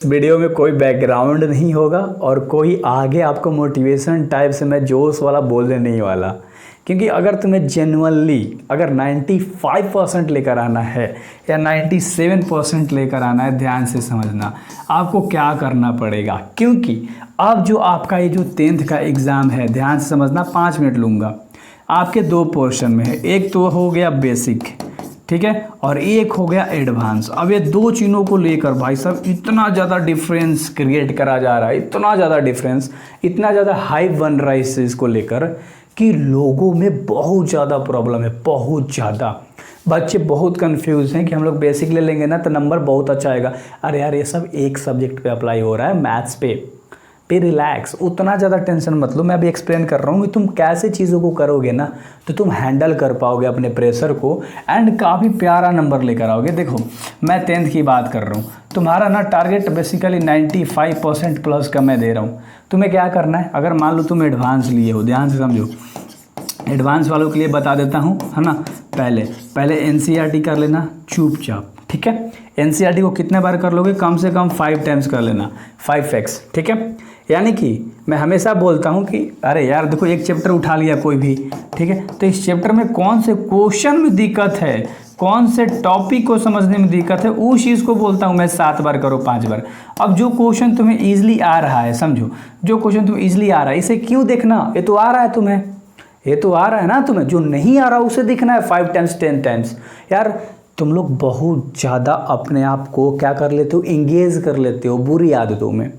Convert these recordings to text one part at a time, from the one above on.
Video में कोई background नहीं होगा और कोई आगे आपको मोटिवेशन टाइप से मैं जोश वाला बोलने नहीं वाला, क्योंकि अगर तुम्हें जेन्युइनली अगर 95% लेकर आना है या 97% लेकर आना है, ध्यान से समझना आपको क्या करना पड़ेगा। क्योंकि अब जो आपका ये जो 10th का एग्ज़ाम है, ध्यान से समझना, 5 मिनट लूँगा। आपके 2 पोर्शन में है, एक तो हो गया बेसिक, ठीक है, और एक हो गया एडवांस। अब ये 2 चीज़ों को लेकर भाई साहब इतना ज़्यादा डिफरेंस क्रिएट करा जा रहा है, इतना ज़्यादा डिफरेंस, इतना ज़्यादा हाइप बन रहा है इस चीज़ को लेकर कि लोगों में बहुत ज़्यादा प्रॉब्लम है। बहुत ज़्यादा बच्चे बहुत कंफ्यूज हैं कि हम लोग बेसिक ले लेंगे ना तो नंबर बहुत अच्छा आएगा। अरे यार, ये सब एक सब्जेक्ट पे अप्लाई हो रहा है, मैथ्स पे रिलैक्स, उतना ज़्यादा टेंशन मत लो। मैं अभी एक्सप्लेन कर रहा हूँ कि तुम कैसे चीज़ों को करोगे ना तो तुम हैंडल कर पाओगे अपने प्रेशर को एंड काफ़ी प्यारा नंबर लेकर आओगे। देखो, मैं 10th की बात कर रहा हूँ, तुम्हारा ना टारगेट बेसिकली 95% प्लस का मैं दे रहा हूँ। तुम्हें क्या करना है, अगर मान लो तुम एडवांस लिए हो, ध्यान से समझो, एडवांस वालों के लिए बता देता हूँ, है ना। पहले NCERT कर लेना चुपचाप, ठीक है। NCERT को कितने बार कर लोगे, कम से कम 5 टाइम्स कर लेना, 5x, ठीक है। यानी कि मैं हमेशा बोलता हूँ कि अरे यार देखो, एक चैप्टर उठा लिया कोई भी, ठीक है, तो इस चैप्टर में कौन से क्वेश्चन में दिक्कत है, कौन से टॉपिक को समझने में दिक्कत है, उस चीज़ को बोलता हूँ मैं 7 बार करो, 5 बार। अब जो क्वेश्चन तुम्हें ईजिली आ रहा है, समझो, जो क्वेश्चन तुम्हें ईजिली आ रहा है इसे क्यों देखना, ये तो आ रहा है तुम्हें, ये तो आ रहा है ना तुम्हें। जो नहीं आ रहा उसे दिखना है 5 टाइम्स 10 टाइम्स। यार तुम लोग बहुत ज़्यादा अपने आप को क्या कर लेते हो, इंगेज कर लेते हो बुरी आदतों में,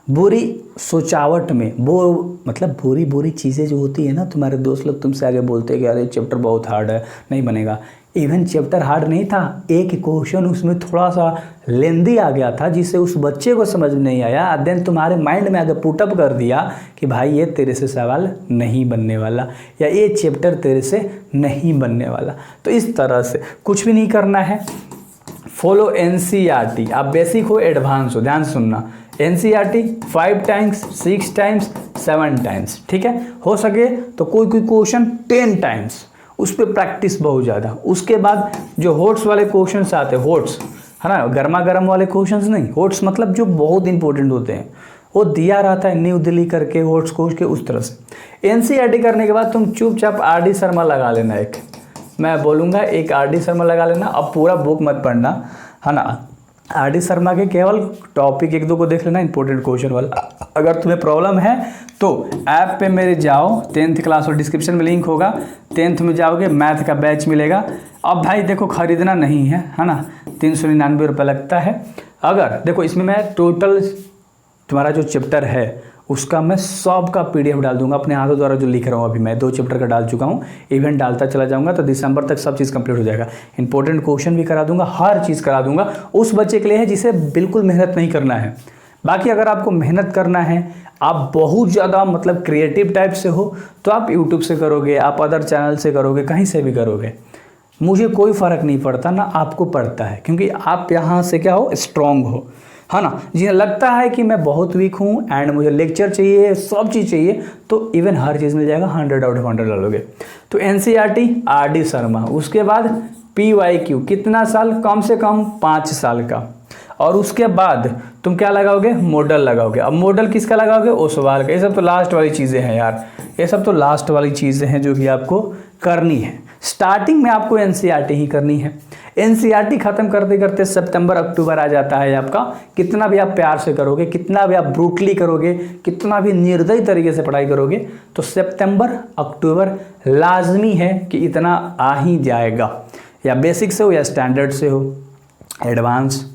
बुरी सोचावट में। वो मतलब बुरी चीज़ें जो होती है ना, तुम्हारे दोस्त लोग तुमसे आगे बोलते हैं कि अरे चैप्टर बहुत हार्ड है, नहीं बनेगा। इवन चैप्टर हार्ड नहीं था, एक क्वेश्चन उसमें थोड़ा सा लेंदी आ गया था जिससे उस बच्चे को समझ नहीं आया, देन तुम्हारे माइंड में आगे पुटअप कर दिया कि भाई ये तेरे से सवाल नहीं बनने वाला या ये चैप्टर तेरे से नहीं बनने वाला। तो इस तरह से कुछ भी नहीं करना है, फॉलो NCERT। आप बेसिक हो एडवांस हो, ध्यान सुनना, NCERT 5 टाइम्स 6 टाइम्स 7 टाइम्स, ठीक है। हो सके तो कोई क्वेश्चन 10 टाइम्स, उस पर प्रैक्टिस बहुत ज़्यादा। उसके बाद जो होट्स वाले क्वेश्चंस आते हैं, होट्स है ना, गर्मा गर्म वाले क्वेश्चंस नहीं, होट्स मतलब जो बहुत इंपॉर्टेंट होते हैं, वो दिया रहता है न्यू दिल्ली करके होट्स कोच के, उस तरह से। NCERT करने के बाद तुम चुपचाप RD शर्मा लगा लेना, एक मैं बोलूँगा, एक RD शर्मा लगा लेना। अब पूरा बुक मत पढ़ना, है ना। RD शर्मा के केवल टॉपिक 1-2 को देख लेना, इंपॉर्टेंट क्वेश्चन वाला। अगर तुम्हें प्रॉब्लम है तो ऐप पे मेरे जाओ, 10th क्लास और डिस्क्रिप्शन में लिंक होगा, 10th में जाओगे, मैथ का बैच मिलेगा। अब भाई देखो, ख़रीदना नहीं है ना, 399 रुपये लगता है। अगर देखो, इसमें मैं टोटल तुम्हारा जो चैप्टर है उसका मैं सब का PDF डाल दूंगा अपने हाथों द्वारा, जो लिख रहा हूँ अभी मैं 2 चैप्टर का डाल चुका हूँ, इवेंट डालता चला जाऊँगा तो दिसंबर तक सब चीज़ कंप्लीट हो जाएगा। इंपॉर्टेंट क्वेश्चन भी करा दूंगा, हर चीज़ करा दूंगा। उस बच्चे के लिए है जिसे बिल्कुल मेहनत नहीं करना है। बाकी अगर आपको मेहनत करना है, आप बहुत ज़्यादा मतलब क्रिएटिव टाइप से हो, तो आप यूट्यूब से करोगे, आप अदर चैनल से करोगे, कहीं से भी करोगे, मुझे कोई फ़र्क नहीं पड़ता, ना आपको पड़ता है, क्योंकि आप यहाँ से क्या हो, स्ट्रॉन्ग हो, है ना। जिन्हें लगता है कि मैं बहुत वीक हूँ एंड मुझे लेक्चर चाहिए, सब चीज़ चाहिए, तो इवन हर चीज़ मिल जाएगा, 100 आउट ऑफ 100 डालोगे। तो NCERT RD शर्मा, उसके बाद PYQ, कितना साल, कम से कम 5 साल का, और उसके बाद तुम क्या लगाओगे, मॉडल लगाओगे। अब मॉडल किसका लगाओगे, ओसवाल का। ये सब तो लास्ट वाली चीज़ें हैं यार, ये सब तो लास्ट वाली चीज़ें हैं जो कि आपको करनी है। स्टार्टिंग में आपको NCERT ही करनी है। NCERT ख़त्म करते करते सितंबर अक्टूबर आ जाता है आपका। कितना भी आप प्यार से करोगे, कितना भी आप ब्रूटली करोगे, कितना भी निर्दयी तरीके से पढ़ाई करोगे, तो सितंबर अक्टूबर लाजमी है कि इतना आ ही जाएगा, या बेसिक से हो या स्टैंडर्ड से हो, एडवांस,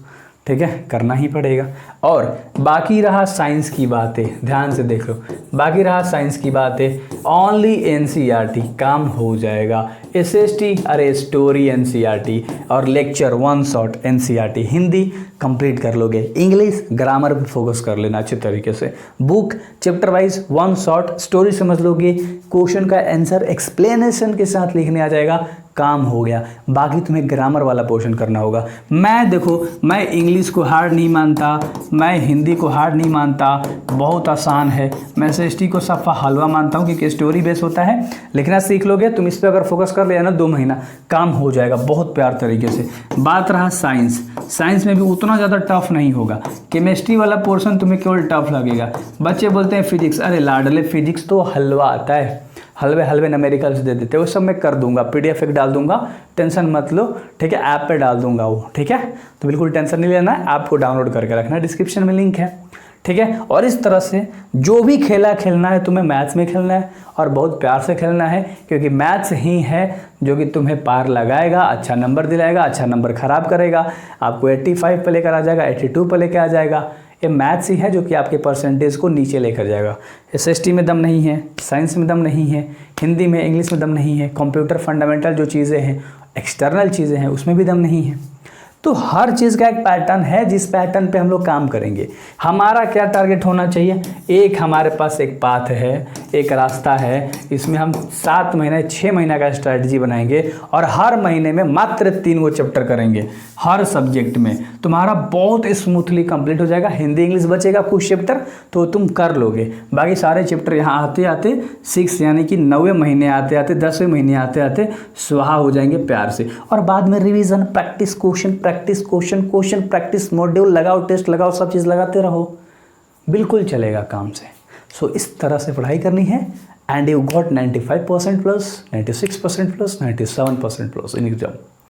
ठीक है, करना ही पड़ेगा। और बाकी रहा साइंस की बातें, ध्यान से देख लो, बाकी रहा साइंस की बातें, ओनली NCERT काम हो जाएगा। SST, अरे स्टोरी NCERT, और lecture 1 shot NCERT, Hindi complete कर लोगे, इंग्लिश ग्रामर पे फोकस कर लेना अच्छे तरीके से, book chapter wise 1 shot story समझ लोगे, क्वेश्चन का आंसर एक्सप्लेनेशन के साथ लिखने आ जाएगा, काम हो गया। बाकी तुम्हें ग्रामर वाला पोर्शन करना होगा। मैं देखो, मैं इंग्लिश को हार्ड नहीं मानता, मैं हिंदी को हार्ड नहीं मानता, बहुत आसान है। मैं एसएसटी को सफ़ा हलवा मानता हूँ क्योंकि स्टोरी बेस होता है। लिखना सीख लोगे तुम, इस पर अगर फोकस कर लिया ना 2 महीना काम हो जाएगा बहुत प्यार तरीके से। बात रहा साइंस, साइंस में भी उतना ज़्यादा टफ नहीं होगा। केमिस्ट्री वाला पोर्शन तुम्हें केवल टफ लगेगा। बच्चे बोलते हैं फिजिक्स, अरे लाडले फिजिक्स तो हलवा आता है, हलवे हलवे न्यूमेरिकल्स दे देते हैं, वो सब मैं कर दूंगा, पीडीएफ एक डाल दूंगा, टेंशन मत लो, ठीक है। ऐप पे डाल दूंगा वो, ठीक है। तो बिल्कुल टेंशन नहीं लेना है, ऐप को डाउनलोड करके रखना, डिस्क्रिप्शन में लिंक है, ठीक है। और इस तरह से जो भी खेला खेलना है तुम्हें मैथ्स में खेलना है और बहुत प्यार से खेलना है, क्योंकि मैथ्स ही है जो कि तुम्हें पार लगाएगा, अच्छा नंबर दिलाएगा, अच्छा नंबर खराब करेगा, आपको 85 पे लेकर आ जाएगा, 82 पे लेकर आ जाएगा। ये मैथ्स ही है जो कि आपके परसेंटेज को नीचे लेकर जाएगा। एसएसटी में दम नहीं है, साइंस में दम नहीं है, हिंदी में इंग्लिश में दम नहीं है, कंप्यूटर फंडामेंटल जो चीज़ें हैं, एक्सटर्नल चीज़ें हैं, उसमें भी दम नहीं है। तो हर चीज़ का एक पैटर्न है, जिस पैटर्न पे हम लोग काम करेंगे। हमारा क्या टारगेट होना चाहिए, एक हमारे पास एक पाथ है, एक रास्ता है, इसमें हम 7 महीने 6 महीने का स्ट्रैटेजी बनाएंगे और हर महीने में मात्र 3 गो चैप्टर करेंगे हर सब्जेक्ट में। तुम्हारा बहुत स्मूथली कंप्लीट हो जाएगा। हिंदी इंग्लिश बचेगा कुछ चैप्टर तो तुम कर लोगे, बाकी सारे चैप्टर यहाँ आते आते 6 यानी कि 9वें महीने आते आते 10वें महीने आते आते स्वाहा हो जाएंगे प्यार से। और बाद में revision, practice, question practice, module लगाओ, टेस्ट लगाओ, सब चीज़ लगाते रहो, बिल्कुल चलेगा काम से। सो इस तरह से पढ़ाई करनी है and you got 95% plus, 96% plus, 97% plus in exam.